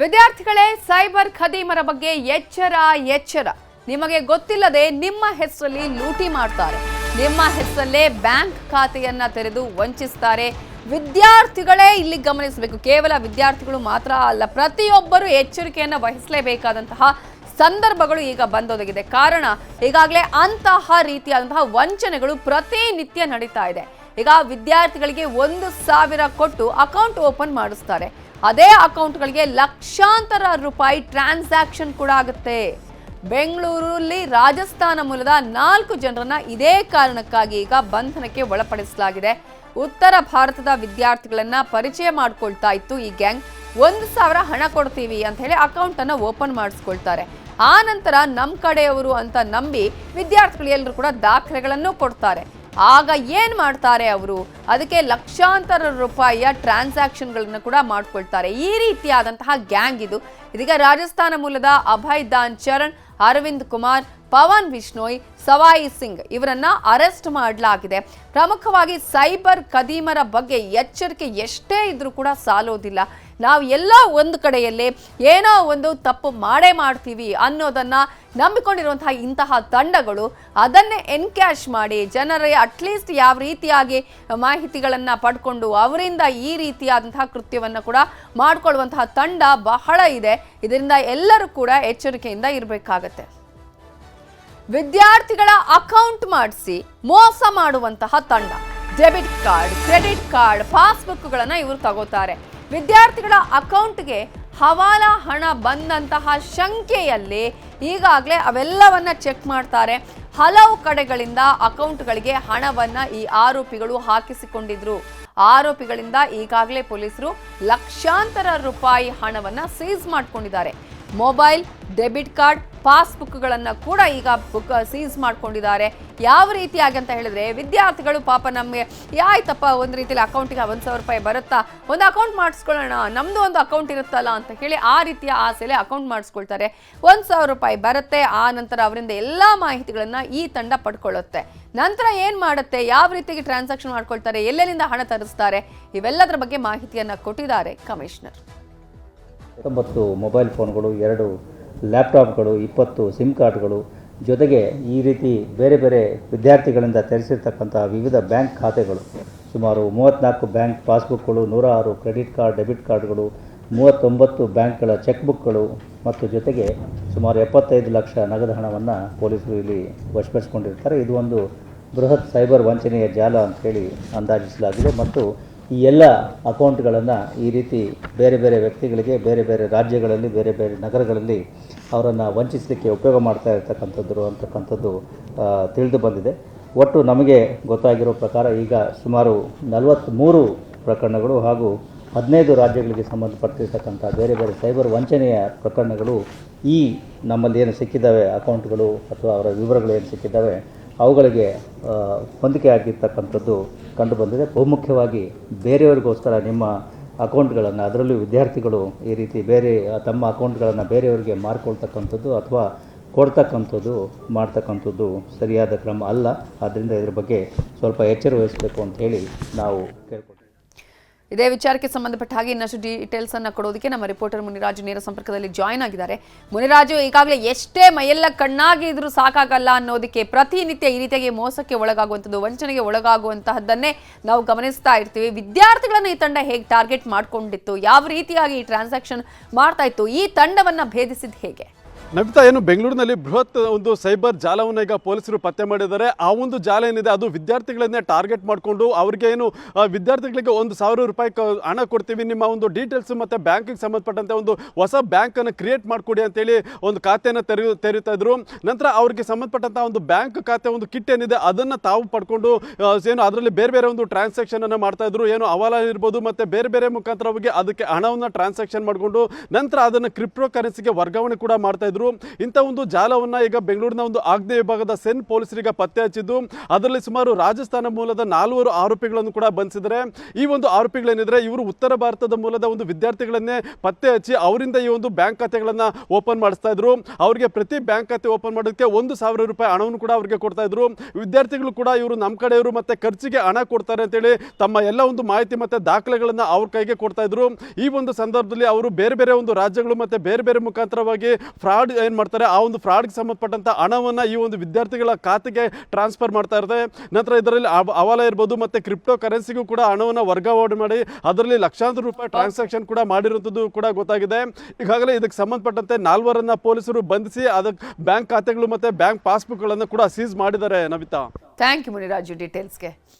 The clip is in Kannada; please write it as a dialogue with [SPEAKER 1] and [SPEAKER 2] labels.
[SPEAKER 1] ವಿದ್ಯಾರ್ಥಿಗಳೇ, ಸೈಬರ್ ಖದೀಮರ ಬಗ್ಗೆ ಎಚ್ಚರ. ನಿಮಗೆ ಗೊತ್ತಿಲ್ಲದೆ ನಿಮ್ಮ ಹೆಸರಲ್ಲಿ ಲೂಟಿ ಮಾಡ್ತಾರೆ. ನಿಮ್ಮ ಹೆಸರಲ್ಲೇ ಬ್ಯಾಂಕ್ ಖಾತೆಯನ್ನ ತೆರೆದು ವಂಚಿಸ್ತಾರೆ. ವಿದ್ಯಾರ್ಥಿಗಳೇ ಇಲ್ಲಿ ಗಮನಿಸಬೇಕು. ಕೇವಲ ವಿದ್ಯಾರ್ಥಿಗಳು ಮಾತ್ರ ಅಲ್ಲ, ಪ್ರತಿಯೊಬ್ಬರು ಎಚ್ಚರಿಕೆಯನ್ನು ವಹಿಸಲೇಬೇಕಾದಂತಹ ಸಂದರ್ಭಗಳು ಈಗ ಬಂದೊದಗಿದೆ. ಕಾರಣ ಈಗಾಗಲೇ ಅಂತಹ ರೀತಿಯಾದಂತಹ ವಂಚನೆಗಳು ಪ್ರತಿನಿತ್ಯ ನಡೀತಾ ಇದೆ. ಈಗ ವಿದ್ಯಾರ್ಥಿಗಳಿಗೆ 1,000 ಕೊಟ್ಟು ಅಕೌಂಟ್ ಓಪನ್ ಮಾಡಿಸ್ತಾರೆ. ಅದೇ ಅಕೌಂಟ್ಗಳಿಗೆ ಲಕ್ಷಾಂತರ ರೂಪಾಯಿ ಟ್ರಾನ್ಸಾಕ್ಷನ್ ಕೂಡ ಆಗುತ್ತೆ. ಬೆಂಗಳೂರಲ್ಲಿ ರಾಜಸ್ಥಾನ ಮೂಲದ 4 ಜನರನ್ನ ಇದೇ ಕಾರಣಕ್ಕಾಗಿ ಈಗ ಬಂಧನಕ್ಕೆ ಒಳಪಡಿಸಲಾಗಿದೆ. ಉತ್ತರ ಭಾರತದ ವಿದ್ಯಾರ್ಥಿಗಳನ್ನ ಪರಿಚಯ ಮಾಡ್ಕೊಳ್ತಾ ಇತ್ತು ಈ ಗ್ಯಾಂಗ್. 1,000 ಹಣ ಕೊಡ್ತೀವಿ ಅಂತ ಹೇಳಿ ಅಕೌಂಟ್ ಅನ್ನ ಓಪನ್ ಮಾಡಿಸ್ಕೊಳ್ತಾರೆ. ಆ ನಂತರ ನಮ್ಮ ಕಡೆಯವರು ಅಂತ ನಂಬಿ ವಿದ್ಯಾರ್ಥಿಗಳು ಎಲ್ಲರೂ ಕೂಡ ದಾಖಲೆಗಳನ್ನು ಕೊಡ್ತಾರೆ. ಆಗ ಏನ್ ಮಾಡ್ತಾರೆ ಅವರು? ಅದಕ್ಕೆ ಲಕ್ಷಾಂತರ ರೂಪಾಯಿಯ ಟ್ರಾನ್ಸಾಕ್ಷನ್ಗಳನ್ನು ಕೂಡ ಮಾಡ್ಕೊಳ್ತಾರೆ. ಈ ರೀತಿಯಾದಂತಹ ಗ್ಯಾಂಗ್ ಇದು. ಇದೀಗ ರಾಜಸ್ಥಾನ ಮೂಲದ ಅಭಯ್ ದಾನ್ ಚರಣ್, ಅರವಿಂದ್ ಕುಮಾರ್, ಪವನ್ ಬಿಷ್ಣೋಯ್, ಸವಾಯಿ ಸಿಂಗ್ ಇವರನ್ನ ಅರೆಸ್ಟ್ ಮಾಡಲಾಗಿದೆ. ಪ್ರಮುಖವಾಗಿ ಸೈಬರ್ ಖದೀಮರ ಬಗ್ಗೆ ಎಚ್ಚರಿಕೆ ಎಷ್ಟೇ ಇದ್ರೂ ಕೂಡ ಸಾಲೋದಿಲ್ಲ. ನಾವು ಎಲ್ಲ ಒಂದು ಕಡೆಯಲ್ಲೇ ಏನೋ ಒಂದು ತಪ್ಪು ಮಾಡೇ ಮಾಡ್ತೀವಿ ಅನ್ನೋದನ್ನ ನಂಬಿಕೊಂಡಿರುವಂತಹ ಇಂತಹ ತಂಡಗಳು ಅದನ್ನೇ ಎನ್ಕ್ಯಾಶ್ ಮಾಡಿ ಜನರ ಅಟ್ಲೀಸ್ಟ್ ಯಾವ ರೀತಿಯಾಗಿ ಮಾಹಿತಿಗಳನ್ನ ಪಡ್ಕೊಂಡು ಅವರಿಂದ ಈ ರೀತಿಯಾದಂತಹ ಕೃತ್ಯವನ್ನು ಕೂಡ ಮಾಡಿಕೊಳ್ಳುವಂತಹ ತಂಡ ಬಹಳ ಇದೆ. ಇದರಿಂದ ಎಲ್ಲರೂ ಕೂಡ ಎಚ್ಚರಿಕೆಯಿಂದ ಇರಬೇಕಾಗತ್ತೆ. ವಿದ್ಯಾರ್ಥಿಗಳ ಅಕೌಂಟ್ ಮಾಡಿಸಿ ಮೋಸ ಮಾಡುವಂತಹ ತಂಡ. ಡೆಬಿಟ್ ಕಾರ್ಡ್, ಕ್ರೆಡಿಟ್ ಕಾರ್ಡ್, ಪಾಸ್ಬುಕ್ಗಳನ್ನ ಇವರು ತಗೋತಾರೆ. ವಿದ್ಯಾರ್ಥಿಗಳ ಅಕೌಂಟ್ಗೆ ಹವಾಲಾ ಹಣ ಬಂದಂತಹ ಶಂಕೆಯಲ್ಲಿ ಈಗಾಗಲೇ ಅವೆಲ್ಲವನ್ನ ಚೆಕ್ ಮಾಡ್ತಾರೆ. ಹಲವು ಕಡೆಗಳಿಂದ ಅಕೌಂಟ್ಗಳಿಗೆ ಹಣವನ್ನ ಈ ಆರೋಪಿಗಳು ಹಾಕಿಸಿಕೊಂಡಿದ್ರು. ಆರೋಪಿಗಳಿಂದ ಈಗಾಗಲೇ ಪೊಲೀಸರು ಲಕ್ಷಾಂತರ ರೂಪಾಯಿ ಹಣವನ್ನ ಸೀಸ್ ಮಾಡ್ಕೊಂಡಿದ್ದಾರೆ. ಮೊಬೈಲ್, ಡೆಬಿಟ್ ಕಾರ್ಡ್, ಪಾಸ್ಬುಕ್ಗಳನ್ನು ಕೂಡ ಈಗ ಸೀಸ್ ಮಾಡ್ಕೊಂಡಿದ್ದಾರೆ. ಯಾವ ರೀತಿಯಾಗಿ ಅಂತ ಹೇಳಿದ್ರೆ, ವಿದ್ಯಾರ್ಥಿಗಳು ಪಾಪ ನಮಗೆ ಆಯ್ತಪ್ಪ ಒಂದು ರೀತಿಯಲ್ಲಿ ಅಕೌಂಟಿಗೆ 1,000 ರೂಪಾಯಿ ಬರುತ್ತಾ, ಒಂದು ಅಕೌಂಟ್ ಮಾಡಿಸ್ಕೊಳ್ಳೋಣ, ನಮ್ಮದು ಒಂದು ಅಕೌಂಟ್ ಇರುತ್ತಲ್ಲ ಅಂತ ಹೇಳಿ ಆ ರೀತಿಯ ಆಸೆಲೆ ಅಕೌಂಟ್ ಮಾಡಿಸ್ಕೊಳ್ತಾರೆ. 1,000 ರೂಪಾಯಿ ಬರುತ್ತೆ. ಆ ನಂತರ ಅವರಿಂದ ಎಲ್ಲ ಮಾಹಿತಿಗಳನ್ನು ಈ ತಂಡ ಪಡ್ಕೊಳ್ಳುತ್ತೆ. ನಂತರ ಏನು ಮಾಡುತ್ತೆ, ಯಾವ ರೀತಿಯಾಗಿ ಟ್ರಾನ್ಸಾಕ್ಷನ್ ಮಾಡ್ಕೊಳ್ತಾರೆ, ಎಲ್ಲೆಲ್ಲಿಂದ ಹಣ ತರಿಸ್ತಾರೆ, ಇವೆಲ್ಲದರ ಬಗ್ಗೆ ಮಾಹಿತಿಯನ್ನು ಕೊಟ್ಟಿದ್ದಾರೆ ಕಮಿಷನರ್.
[SPEAKER 2] 19 ಮೊಬೈಲ್ ಫೋನ್ಗಳು, 2 ಲ್ಯಾಪ್ಟಾಪ್ಗಳು, 20 ಸಿಮ್ ಕಾರ್ಡ್ಗಳು, ಜೊತೆಗೆ ಈ ರೀತಿ ಬೇರೆ ಬೇರೆ ವಿದ್ಯಾರ್ಥಿಗಳಿಂದ ತೆರೆಸಿರ್ತಕ್ಕಂಥ ವಿವಿಧ ಬ್ಯಾಂಕ್ ಖಾತೆಗಳು, ಸುಮಾರು 34 ಬ್ಯಾಂಕ್ ಪಾಸ್ಬುಕ್ಗಳು, 106 ಕ್ರೆಡಿಟ್ ಕಾರ್ಡ್, ಡೆಬಿಟ್ ಕಾರ್ಡ್ಗಳು, 39 ಬ್ಯಾಂಕ್ಗಳ ಚೆಕ್ ಬುಕ್ಗಳು ಮತ್ತು ಜೊತೆಗೆ ಸುಮಾರು 75 ಲಕ್ಷ ನಗದು ಹಣವನ್ನು ಪೊಲೀಸರು ಇಲ್ಲಿ ವಶಪಡಿಸಿಕೊಂಡಿರ್ತಾರೆ. ಇದು ಒಂದು ಬೃಹತ್ ಸೈಬರ್ ವಂಚನೆಯ ಜಾಲ ಅಂತ ಹೇಳಿ ಅಂದಾಜಿಸಲಾಗಿದೆ. ಮತ್ತು ಈ ಎಲ್ಲ ಅಕೌಂಟ್ಗಳನ್ನು ಈ ರೀತಿ ಬೇರೆ ಬೇರೆ ವ್ಯಕ್ತಿಗಳಿಗೆ ಬೇರೆ ಬೇರೆ ರಾಜ್ಯಗಳಲ್ಲಿ ಬೇರೆ ಬೇರೆ ನಗರಗಳಲ್ಲಿ ಅವರನ್ನು ವಂಚಿಸಲಿಕ್ಕೆ ಉಪಯೋಗ ಮಾಡ್ತಾ ಅಂತಕ್ಕಂಥದ್ದು ತಿಳಿದು ಬಂದಿದೆ. ಒಟ್ಟು ನಮಗೆ ಗೊತ್ತಾಗಿರೋ ಪ್ರಕಾರ ಈಗ ಸುಮಾರು 43 ಪ್ರಕರಣಗಳು ಹಾಗೂ 15 ರಾಜ್ಯಗಳಿಗೆ ಸಂಬಂಧಪಟ್ಟಿರ್ತಕ್ಕಂಥ ಬೇರೆ ಬೇರೆ ಸೈಬರ್ ವಂಚನೆಯ ಪ್ರಕರಣಗಳು ಈ ನಮ್ಮಲ್ಲಿ ಏನು ಸಿಕ್ಕಿದ್ದಾವೆ ಅಕೌಂಟ್ಗಳು ಅಥವಾ ಅವರ ವಿವರಗಳು ಏನು ಸಿಕ್ಕಿದ್ದಾವೆ ಅವುಗಳಿಗೆ ಹೊಂದಿಕೆ ಆಗಿರ್ತಕ್ಕಂಥದ್ದು ಕಂಡುಬಂದಿದೆ. ಬಹುಮುಖ್ಯವಾಗಿ ಬೇರೆಯವರಿಗೋಸ್ಕರ ನಿಮ್ಮ ಅಕೌಂಟ್ಗಳನ್ನು, ಅದರಲ್ಲೂ ವಿದ್ಯಾರ್ಥಿಗಳು ಈ ರೀತಿ ಬೇರೆ ತಮ್ಮ ಅಕೌಂಟ್ಗಳನ್ನು ಬೇರೆಯವರಿಗೆ ಮಾರ್ಕೊಳ್ತಕ್ಕಂಥದ್ದು ಅಥವಾ ಮಾಡ್ತಕ್ಕಂಥದ್ದು ಸರಿಯಾದ ಕ್ರಮ ಅಲ್ಲ. ಆದ್ದರಿಂದ ಇದರ ಬಗ್ಗೆ ಸ್ವಲ್ಪ ಎಚ್ಚರ ವಹಿಸಬೇಕು ಅಂತ ಹೇಳಿ ನಾವು ಕೇಳ್ಕೊಳ್ತೀವಿ.
[SPEAKER 1] ಇದೇ ವಿಚಾರಕ್ಕೆ ಸಂಬಂಧಪಟ್ಟ ಹಾಗೆ ಇನ್ನಷ್ಟು ಡೀಟೇಲ್ಸ್ ಅನ್ನು ಕೊಡೋದಕ್ಕೆ ನಮ್ಮ ರಿಪೋರ್ಟರ್ ಮುನಿರಾಜು ನೇರ ಸಂಪರ್ಕದಲ್ಲಿ ಜಾಯ್ನ್ ಆಗಿದ್ದಾರೆ. ಮುನಿರಾಜು, ಈಗಾಗಲೇ ಎಷ್ಟೇ ಮೈಯೆಲ್ಲ ಕಣ್ಣಾಗಿ ಇದ್ರೂ ಸಾಕಾಗಲ್ಲ ಅನ್ನೋದಕ್ಕೆ ಪ್ರತಿನಿತ್ಯ ಈ ರೀತಿಯಾಗಿ ಮೋಸಕ್ಕೆ ಒಳಗಾಗುವಂಥದ್ದು, ವಂಚನೆಗೆ ಒಳಗಾಗುವಂತಹದ್ದನ್ನೇ ನಾವು ಗಮನಿಸ್ತಾ ಇರ್ತೀವಿ. ವಿದ್ಯಾರ್ಥಿಗಳನ್ನು ಈ ತಂಡ ಹೇಗೆ ಟಾರ್ಗೆಟ್ ಮಾಡ್ಕೊಂಡಿತ್ತು, ಯಾವ ರೀತಿಯಾಗಿ ಈ ಟ್ರಾನ್ಸಾಕ್ಷನ್ ಮಾಡ್ತಾ ಇತ್ತು, ಈ ತಂಡವನ್ನ ಭೇದಿಸಿದ ಹೇಗೆ?
[SPEAKER 3] ನಮಿತಾ, ಏನು ಬೆಂಗಳೂರಿನಲ್ಲಿ ಬೃಹತ್ ಒಂದು ಸೈಬರ್ ಜಾಲವನ್ನು ಈಗ ಪೊಲೀಸರು ಪತ್ತೆ ಮಾಡಿದ್ದಾರೆ. ಆ ಒಂದು ಜಾಲ ಏನಿದೆ ಅದು ವಿದ್ಯಾರ್ಥಿಗಳನ್ನೇ ಟಾರ್ಗೆಟ್ ಮಾಡಿಕೊಂಡು ಅವ್ರಿಗೆ ಏನು ವಿದ್ಯಾರ್ಥಿಗಳಿಗೆ 1,000 ರೂಪಾಯಿ ಹಣ ಕೊಡ್ತೀವಿ, ನಿಮ್ಮ ಒಂದು ಡೀಟೇಲ್ಸ್ ಮತ್ತು ಬ್ಯಾಂಕಿಗೆ ಸಂಬಂಧಪಟ್ಟಂತೆ ಒಂದು ಹೊಸ ಬ್ಯಾಂಕನ್ನು ಕ್ರಿಯೇಟ್ ಮಾಡಿಕೊಡಿ ಅಂತೇಳಿ ಒಂದು ಖಾತೆಯನ್ನು ತೆರೀತಾ ಇದ್ರು. ನಂತರ ಅವ್ರಿಗೆ ಸಂಬಂಧಪಟ್ಟಂಥ ಒಂದು ಬ್ಯಾಂಕ್ ಖಾತೆ ಒಂದು ಕಿಟ್ ಏನಿದೆ ಅದನ್ನು ತಾವು ಪಡ್ಕೊಂಡು ಏನು ಅದರಲ್ಲಿ ಬೇರೆ ಬೇರೆ ಒಂದು ಟ್ರಾನ್ಸಾಕ್ಷನನ್ನು ಮಾಡ್ತಾ ಇದ್ರು. ಏನು ಹವಾಲಾ ಇರ್ಬೋದು ಮತ್ತು ಬೇರೆ ಬೇರೆ ಮುಖಾಂತರ ಹೋಗಿ ಅದಕ್ಕೆ ಹಣವನ್ನು ಟ್ರಾನ್ಸಾಕ್ಷನ್ ಮಾಡಿಕೊಂಡು ನಂತರ ಅದನ್ನು ಕ್ರಿಪ್ಟೋ ಕರೆನ್ಸಿಗೆ ವರ್ಗಾವಣೆ ಕೂಡ ಮಾಡ್ತಾ ಇದ್ರು. ಇದ್ರು. ಇಂಥ ಒಂದು ಜಾಲವನ್ನ ಈಗ ಬೆಂಗಳೂರಿನ ಒಂದು ಆಗ್ನೇಯ ವಿಭಾಗದ ಸೆನ್ ಪೊಲೀಸರಿಗೆ ಪತ್ತೆ ಹಚ್ಚಿದ್ದು ಅದರಲ್ಲಿ ಸುಮಾರು ರಾಜಸ್ಥಾನ ಮೂಲದ 4 ಆರೋಪಿಗಳನ್ನು ಕೂಡ ಬಂಧಿಸಿದ್ದಾರೆ. ಈ ಒಂದು ಆರೋಪಿಗಳೇನಿದ್ರೆ ಇವರು ಉತ್ತರ ಭಾರತದ ಮೂಲದ ಒಂದು ವಿದ್ಯಾರ್ಥಿಗಳನ್ನೇ ಪತ್ತೆ ಹಚ್ಚಿ ಅವರಿಂದ ಈ ಒಂದು ಬ್ಯಾಂಕ್ ಖಾತೆಗಳನ್ನ ಓಪನ್ ಮಾಡಿಸ್ತಾ ಇದ್ರು. ಅವರಿಗೆ ಪ್ರತಿ ಬ್ಯಾಂಕ್ ಖಾತೆ ಓಪನ್ ಮಾಡೋದಕ್ಕೆ 1,000 ರೂಪಾಯಿ ಹಣವನ್ನು ಕೂಡ ಅವರಿಗೆ ಕೊಡ್ತಾ ಇದ್ರು. ವಿದ್ಯಾರ್ಥಿಗಳು ಕೂಡ ಇವರು ನಮ್ಮ ಕಡೆಯವರು ಮತ್ತೆ ಖರ್ಚಿಗೆ ಹಣ ಕೊಡ್ತಾರೆ ಅಂತೇಳಿ ತಮ್ಮ ಎಲ್ಲ ಒಂದು ಮಾಹಿತಿ ಮತ್ತೆ ದಾಖಲೆಗಳನ್ನ ಅವ್ರ ಕೈಗೆ ಕೊಡ್ತಾ ಇದ್ರು. ಈ ಒಂದು ಸಂದರ್ಭದಲ್ಲಿ ಅವರು ಬೇರೆ ಬೇರೆ ಒಂದು ರಾಜ್ಯಗಳು ಮತ್ತೆ ಬೇರೆ ಬೇರೆ ಮುಖಾಂತರವಾಗಿ ಫ್ರಾಡ್ ಏನ್ ಮಾಡ್ತಾರೆ ಆ ಒಂದು ಫ್ರಾಡ್ಗೆ ಸಂಬಂಧಪಟ್ಟಂತ ಹಣವನ್ನ ಈ ಒಂದು ವಿದ್ಯಾರ್ಥಿಗಳ ಖಾತೆಗೆ ಟ್ರಾನ್ಸ್ಫರ್ ಮಾಡ್ತಾ ಇರುತ್ತೆ. ನಂತರ ಇದರಲ್ಲಿ ಹವಾಲ ಇರ್ಬೋದು ಮತ್ತೆ ಕ್ರಿಪ್ಟೋ ಕರೆನ್ಸಿಗೂ ಕೂಡ ಹಣವನ್ನು ವರ್ಗಾವಣೆ ಮಾಡಿ ಅದರಲ್ಲಿ ಲಕ್ಷಾಂತರ ರೂಪಾಯಿ ಟ್ರಾನ್ಸಾಕ್ಷನ್ ಕೂಡ ಮಾಡಿರುವಂಥದ್ದು ಕೂಡ ಗೊತ್ತಾಗಿದೆ. ಈಗಾಗಲೇ ಇದಕ್ಕೆ ಸಂಬಂಧಪಟ್ಟಂತೆ 4 ಪೊಲೀಸರು ಬಂಧಿಸಿ ಅದಕ್ಕೆ ಬ್ಯಾಂಕ್ ಖಾತೆಗಳು ಮತ್ತೆ ಬ್ಯಾಂಕ್ ಪಾಸ್ಬುಕ್ಗಳನ್ನು ಕೂಡ ಸೀಸ್ ಮಾಡಿದ್ದಾರೆ. Navitha,
[SPEAKER 1] thank you Muniraju ಡೀಟೇಲ್ಸ್ಗೆ.